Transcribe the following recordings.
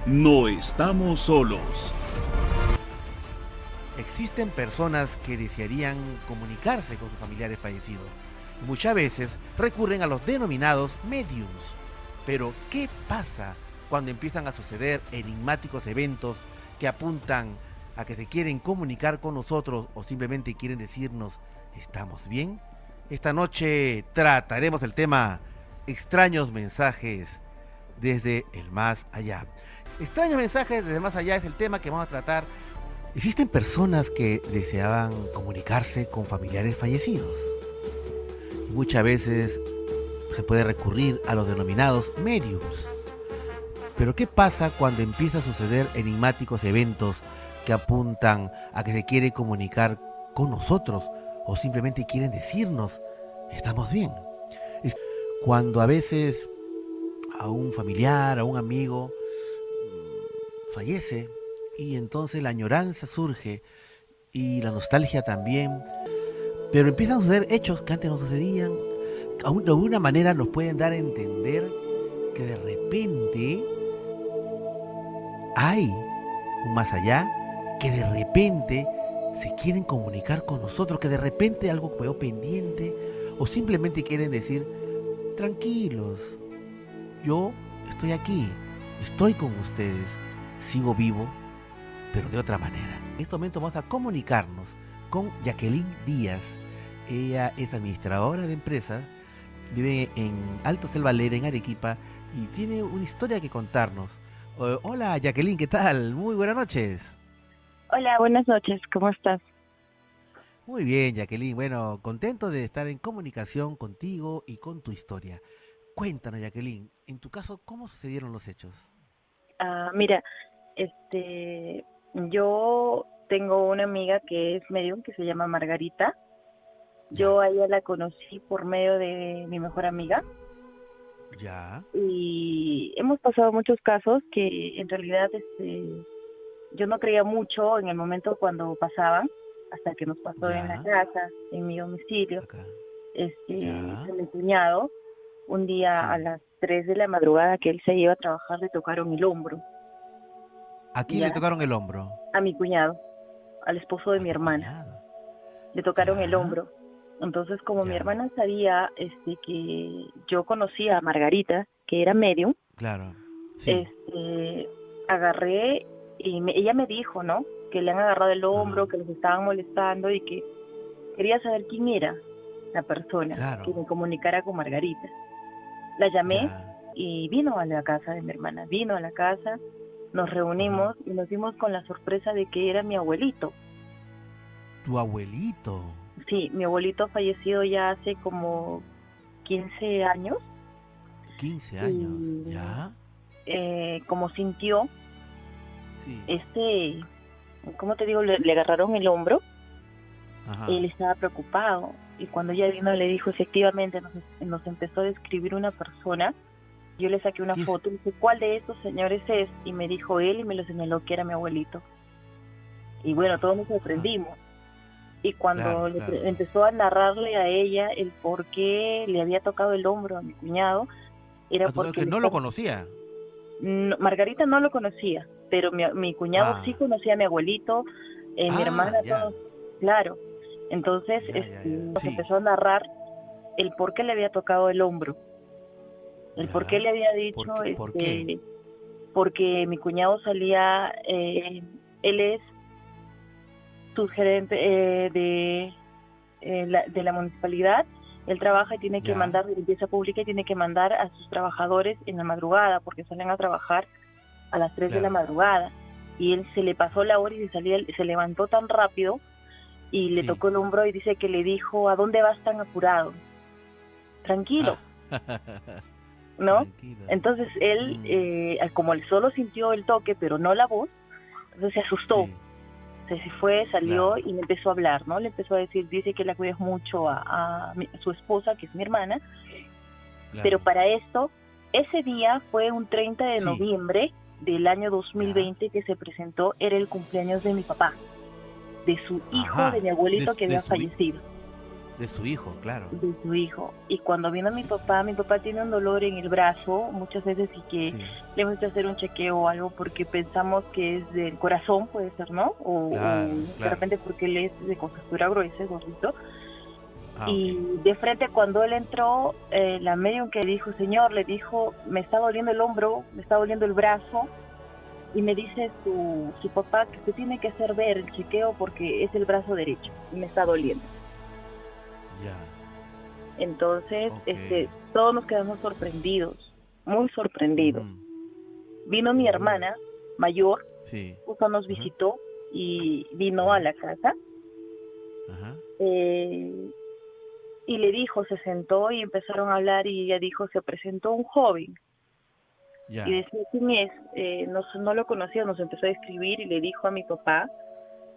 No estamos solos. Existen personas que desearían comunicarse con sus familiares fallecidos. Muchas veces recurren a los denominados mediums. Pero, ¿qué pasa cuando empiezan a suceder enigmáticos eventos que apuntan a que se quieren comunicar con nosotros o simplemente quieren decirnos, ¿estamos bien? Esta noche trataremos el tema extraños mensajes desde el más allá. Extraños mensajes desde el más allá es el tema que vamos a tratar. Existen personas que deseaban comunicarse con familiares fallecidos. Y muchas veces se puede recurrir a los denominados mediums. Pero ¿qué pasa cuando empieza a suceder enigmáticos eventos que apuntan a que se quiere comunicar con nosotros o simplemente quieren decirnos, estamos bien? Es cuando a veces a un familiar, a un amigo fallece y entonces la añoranza surge y la nostalgia también, pero empiezan a suceder hechos que antes no sucedían, de alguna manera nos pueden dar a entender que de repente hay un más allá, que de repente se quieren comunicar con nosotros, que de repente algo quedó pendiente o simplemente quieren decir, tranquilos, yo estoy aquí, estoy con ustedes, sigo vivo, pero de otra manera. En este momento vamos a comunicarnos con Jacqueline Díaz. Ella es administradora de empresas, vive en Alto Selvalera, en Arequipa, y tiene una historia que contarnos. Hola Jacqueline, ¿qué tal? Muy buenas noches. Hola, buenas noches, ¿cómo estás? Muy bien, Jacqueline. Bueno, contento de estar en comunicación contigo y con tu historia. Cuéntanos, Jacqueline, en tu caso, ¿cómo sucedieron los hechos? Mira, yo tengo una amiga que es medium, que se llama Margarita. Ya, Yo a ella la conocí por medio de mi mejor amiga ya, y hemos pasado muchos casos que en realidad yo no creía mucho en el momento cuando pasaban, hasta que nos pasó en la ya, casa, en mi domicilio. acá, A ya, mi cuñado, un día a sí. las 3 de la madrugada que él se iba a trabajar, le tocaron el hombro, ¿A quién le ¿ya? tocaron el hombro? A mi cuñado, al esposo de A mi tu hermana, cuñado. le tocaron el Ya, hombro. Entonces, como mi ya, hermana sabía que yo conocía a Margarita, que era medium, claro. Sí, este, agarré y ella me dijo, ¿no? Que le han agarrado el ajá, hombro, que los estaban molestando y que quería saber quién era la persona que claro, me comunicara con Margarita. La llamé ya, y vino a la casa de mi hermana, vino a la casa, nos ajá. reunimos y nos dimos con la sorpresa de que era mi abuelito. Tu abuelito, Sí, mi abuelito fallecido ya hace como 15 años 15 años, y ¿ya? como sintió, Sí, este, ¿cómo te digo? Le agarraron el hombro, ajá. él estaba preocupado y cuando ella vino le dijo efectivamente, nos empezó a describir una persona. Yo le saqué una ¿Qué es? foto y dije, ¿cuál de estos señores es? Y me dijo él y me lo señaló que era mi abuelito. Y bueno, todos nos Ajá, sorprendimos. Y cuando claro, claro. empezó a narrarle a ella el por qué le había tocado el hombro a mi cuñado, era A tu porque que no lo conocía. Margarita no lo conocía, pero mi cuñado sí Ah, conocía a mi abuelito, mi hermana, ya, todos, claro. Entonces ya, ya, ya. nos Sí, empezó a narrar el por qué le había tocado el hombro, el por qué ya. le había ¿Por dicho, qué? ¿Por qué? porque mi cuñado salía, él es subgerente de la municipalidad. Él trabaja y tiene que Ya, mandar de limpieza pública y tiene que mandar a sus trabajadores en la madrugada porque salen a trabajar a las 3 de la claro. madrugada. Y él se le pasó la hora y se levantó tan rápido y le Sí. tocó el hombro y dice que le dijo, ¿a dónde vas tan apurado? Tranquilo, Ah. ¿no? Tranquilo. Entonces él, Mm, como él solo sintió el toque pero no la voz, entonces se asustó. sí, Se fue, salió claro, y me empezó a hablar, ¿no? Le empezó a decir, dice que la cuidas mucho a su esposa, que es mi hermana, pero claro. para esto, ese día fue un 30 de Sí, noviembre del año ya. 2020 que se presentó, era el cumpleaños de mi papá, de su hijo, de Ajá. mi abuelito que De había su... fallecido. De su hijo, claro. de su hijo. Y cuando vino mi papá tiene un dolor en el brazo muchas veces y que Sí, le hemos hecho hacer un chequeo o algo porque pensamos que es del corazón, puede ser, ¿no? O claro, de claro. repente porque él es de contextura gruesa, gordito. Ah, ok. Y de frente cuando él entró, la medium que dijo, señor, le dijo, me está doliendo el hombro, me está doliendo el brazo, y me dice su papá que se tiene que hacer ver el chequeo porque es el brazo derecho y me está doliendo. Ya, Entonces, ok. todos nos quedamos sorprendidos, muy sorprendidos. Ujú, Vino mi ujú, hermana mayor, sí. justo nos Ajá, visitó y vino a ya, la casa, ajá, eh, y le dijo, se sentó y empezaron a hablar y ella dijo, se presentó un joven. Y ya. decía, ¿quién es? No lo conocía, nos empezó a escribir y le dijo a mi papá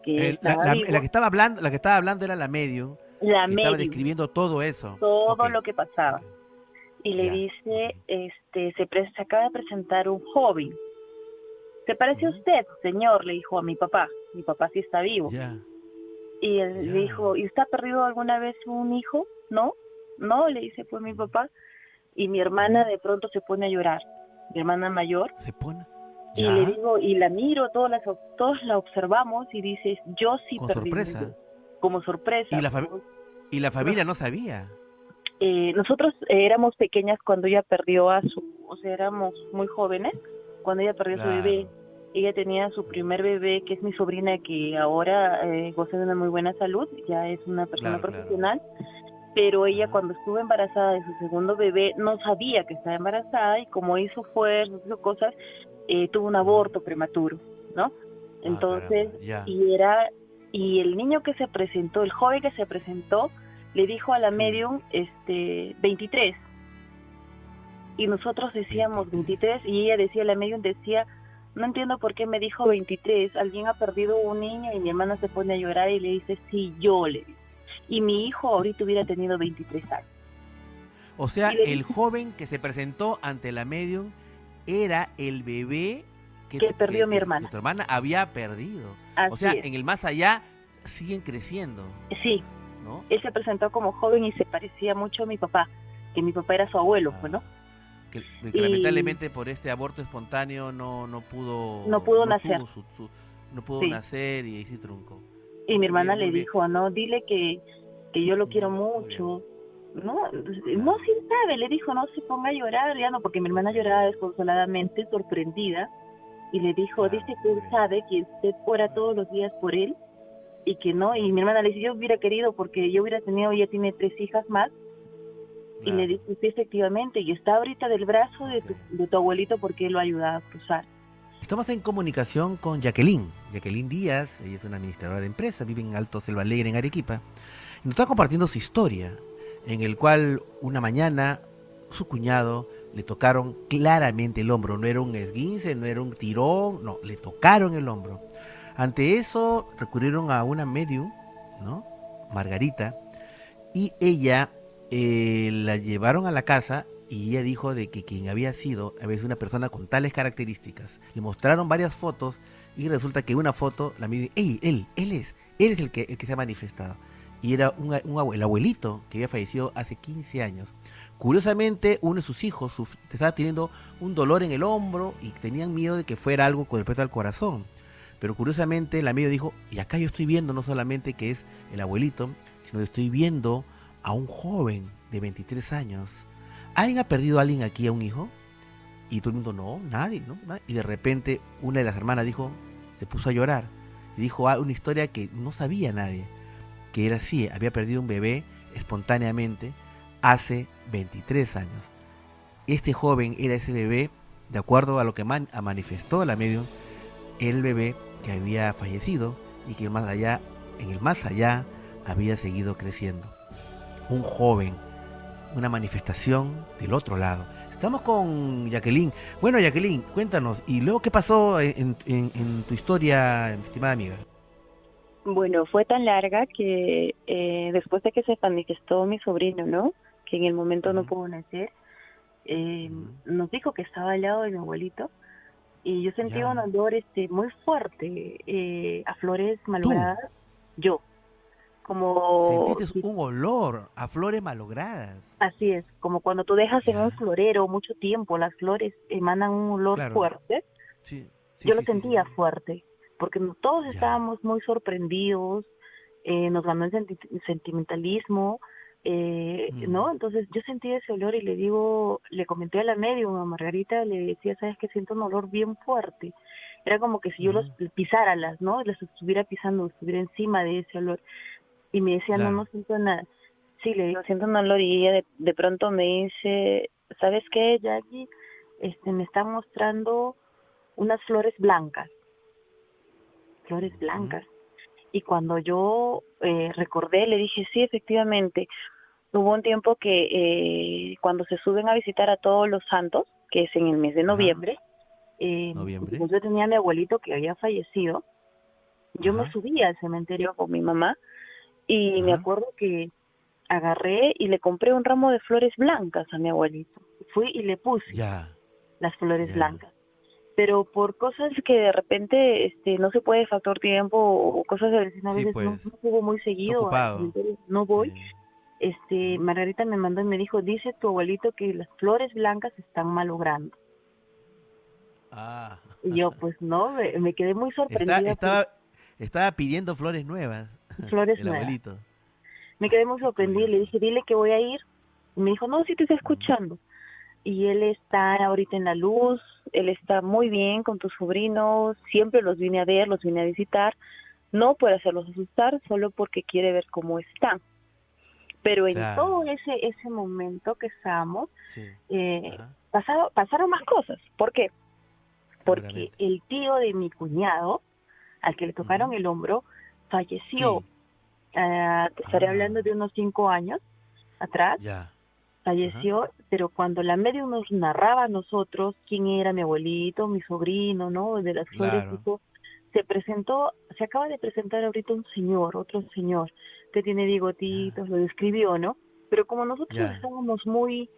que estaba La vivo, que estaba hablando, la que estaba hablando era la medium la que estaba medium, describiendo todo eso. Ok, todo lo que ok, pasaba. Y le ya, ok. dice, se acaba de presentar un joven. ¿Se parece a Ujú, usted, señor? Le dijo a mi papá sí está vivo. ya, Y él le ya. dijo, ¿y usted ha perdido alguna vez un hijo? ¿No? No, le dice pues mi Ujú, papá. Y mi hermana ujú. de pronto se pone a llorar, mi hermana mayor. Se pone, Y le ya, digo, y la miro, todos la observamos y dices, yo sí con perdí un hijo. sorpresa. Como Y sorpresa. y la Nos- familia no sabía. nosotros éramos pequeñas cuando ella perdió o sea, éramos muy jóvenes cuando ella perdió a su bebé. Claro. Ella tenía su primer bebé, que es mi sobrina, que ahora goza de una muy buena salud, ya es una persona Claro, claro. profesional, pero ella Ajá. cuando estuvo embarazada de su segundo bebé no sabía que estaba embarazada y como hizo fuerzas, hizo cosas, tuvo un Ajá. aborto prematuro, ¿no? Ah, Entonces, caramba, ya. y era, y el niño que se presentó, el joven que se presentó, le dijo a la Sí, medium, 23, y nosotros decíamos 23. 23, y ella decía, la medium decía, no entiendo por qué me dijo 23, alguien ha perdido un niño, y mi hermana se pone a llorar y le dice, sí, yo le dice, y mi hijo ahorita hubiera tenido 23 años. O Y sea, le el dije joven que se presentó ante la medium era el bebé que perdió mi que hermana. tu hermana había perdido. O Así sea, es. en el más allá siguen creciendo, Sí, ¿no? él se presentó como joven y se parecía mucho a mi papá, que mi papá era su abuelo, pues, ¿no? Ah, que Y lamentablemente por este aborto espontáneo no no pudo no nacer, tuvo no pudo sí. nacer y ahí se truncó. Y mi Muy hermana bien, le muy bien. dijo, no, dile que yo lo quiero Muy bien, mucho. No, no, claro, sí sabe, le dijo, no se ponga a llorar, ya no, porque mi hermana ok, lloraba desconsoladamente, sorprendida, y le dijo, claro, dice que él muy bien. sabe que usted ora todos los días por él, y que no, y mi hermana le dice, yo hubiera querido, porque yo hubiera tenido, ella tiene 3 hijas más, y le Claro, dijo, sí, efectivamente, y está ahorita del brazo ok. de tu abuelito porque él lo ha ayudado a cruzar. Estamos en comunicación con Jacqueline. Jacqueline Díaz, ella es una administradora de empresa, vive en Alto Selva Alegre, en Arequipa. Y nos está compartiendo su historia, en el cual una mañana su cuñado le tocaron claramente el hombro. No era un esguince, no era un tirón, no, le tocaron el hombro. Ante eso recurrieron a una medium, ¿no? Margarita, y ella la llevaron a la casa y ella dijo de que quien había sido una persona con tales características. Le mostraron varias fotos y resulta que una foto, la medium, ¡ey! Él es el que se ha manifestado. Y era el abuelito que había fallecido hace 15 años. Curiosamente, uno de sus hijos estaba teniendo un dolor en el hombro y tenían miedo de que fuera algo con respecto al corazón. Pero curiosamente la medio dijo, y acá yo estoy viendo no solamente que es el abuelito, sino que estoy viendo a un joven de 23 años. ¿Alguien ha perdido a alguien aquí, a un hijo? Y todo el mundo, no, nadie, ¿no? Y de repente una de las hermanas dijo, se puso a llorar. Y dijo una historia que no sabía nadie, que era así, había perdido un bebé espontáneamente hace 23 años. Este joven era ese bebé, de acuerdo a lo que manifestó la medium, el bebé que había fallecido y que en el más allá había seguido creciendo. Un joven, una manifestación del otro lado. Estamos con Jacqueline. Bueno, Jacqueline, cuéntanos, ¿y luego qué pasó en tu historia, mi estimada amiga? Bueno, fue tan larga que después de que se manifestó mi sobrino, ¿no? Que en el momento no Ujú, pudo nacer, ujú. nos dijo que estaba al lado de mi abuelito y yo sentía un Ya. olor muy fuerte a flores Tú. malogradas. Yo. como Sentiste un olor a flores malogradas. así es, como cuando tú dejas en un Ya, florero mucho tiempo, las flores emanan un olor claro. fuerte. Sí, sí, Yo lo sí, sí, sí, sentía sí. fuerte, porque todos Ya. estábamos muy sorprendidos, nos ganó el sentimentalismo, Mm, ¿no? Entonces yo sentí ese olor y le digo, le comenté a la medium, a Margarita, le decía, ¿sabes qué? Siento un olor bien fuerte. Era como que si yo los ujú, pisara, ¿no? Las estuviera pisando, estuviera encima de ese olor. Y me decía, no, no claro. siento nada. Sí, le digo, siento un olor y ella de pronto me dice, ¿sabes qué, Jackie? Me está mostrando unas flores blancas, flores Ujú, blancas. Y cuando yo recordé, le dije, sí, efectivamente, hubo un tiempo que cuando se suben a visitar a todos los santos, que es en el mes de ajá. noviembre, Noviembre. pues yo tenía a mi abuelito que había fallecido, yo me Ajá. subí al cementerio con mi mamá y me Ajá. acuerdo que agarré y le compré un ramo de flores blancas a mi abuelito. Fui y le puse Ya. las flores Ya. blancas. Pero por cosas que de repente no se puede, factor tiempo o cosas del destino, a Sí, veces no, pues. no subo muy Está seguido al ocupado. cementerio, no voy. Sí. Ujú. Margarita me mandó y me dijo, dice tu abuelito que las flores blancas se están malogrando. Ah. Y yo, pues no, me quedé muy Está, sorprendida por estaba, estaba pidiendo flores nuevas. flores El nuevas. abuelito. Me quedé muy Qué sorprendida y le curioso. dije, dile que voy a ir. Y me dijo, no, sí te está Ujú. escuchando. Y él está ahorita en la luz, él está muy bien con tus sobrinos, siempre los vine a ver, los vine a visitar, no por hacerlos asustar, solo porque quiere ver cómo están. Pero en Claro. todo ese momento que estábamos, Sí. eh, Ajá. pasaron más cosas. ¿Por qué? Porque Seguramente. el tío de mi cuñado, al que le tocaron Ujú. el hombro, falleció. Sí. Te estaré hablando Ah. de unos 5 años atrás. Ya. Ajá. Falleció, pero cuando la medium nos narraba a nosotros quién era mi abuelito, mi sobrino, ¿no? De las flores, Claro. dijo, se acaba de presentar ahorita un señor, otro señor, que tiene Ya. bigotitos, lo describió, ¿no? Pero como nosotros Ya. estábamos muy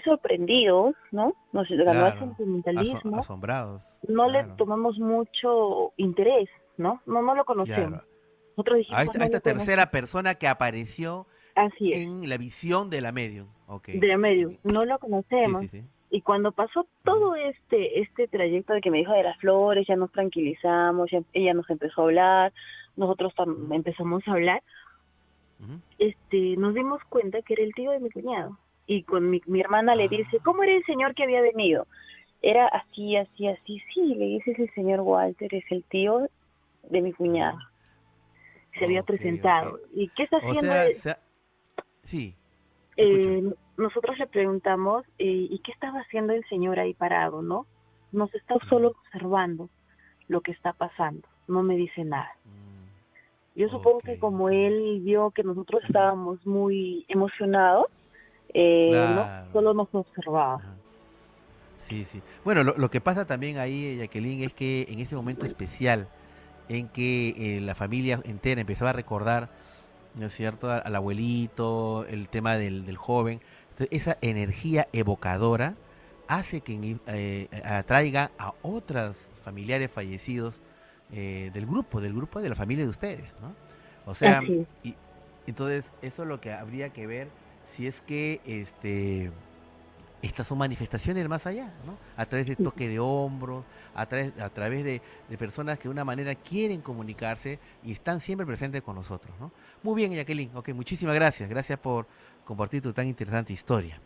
sorprendidos, ¿no? Nos ganó el Claro. sentimentalismo, Asombrados. no le Claro. tomamos mucho interés, ¿no? No lo conocemos. Claro. Nosotros dijimos, A no esta lo conozco. tercera persona que apareció Así es. en la visión de la medium. Ok. De medio, Ok. no lo Sí, conocemos. sí, sí. Y cuando pasó Ujú, todo este trayecto de que me dijo de las flores, ya nos tranquilizamos, ella nos empezó a hablar, nosotros ujú, empezamos a hablar, ujú. nos dimos cuenta que era el tío de mi cuñado. Y con mi hermana le dice, Ah. ¿cómo era el señor que había venido? Era así, así, así. Sí, le dice, es el señor Walter, es el tío de mi cuñado. Ah. Se había Ok, ok. presentado. ¿Y qué está O haciendo sea, él? sí, te escucho. Nosotros le preguntamos, ¿y qué estaba haciendo el señor ahí parado, no? Nos está Ujú, solo observando lo que está pasando, no me dice nada. mm, Yo supongo ok, que como ok. él vio que nosotros estábamos muy emocionados, no, Claro. solo nos observaba. Ajá. Sí, sí. Bueno, lo que pasa también ahí, Jacqueline, es que en ese momento especial en que la familia entera empezaba a recordar, ¿no es cierto?, al abuelito, el tema del joven. Entonces, esa energía evocadora hace que atraiga a otros familiares fallecidos del grupo de la familia de ustedes, ¿no? O sea, Así es. y entonces eso es lo que habría que ver si es que estas son manifestaciones del más allá, ¿no? A través de toque de hombros, a través de personas que de una manera quieren comunicarse y están siempre presentes con nosotros, ¿no? Muy bien, Jacqueline. Ok, muchísimas gracias. Gracias por compartir tu tan interesante historia.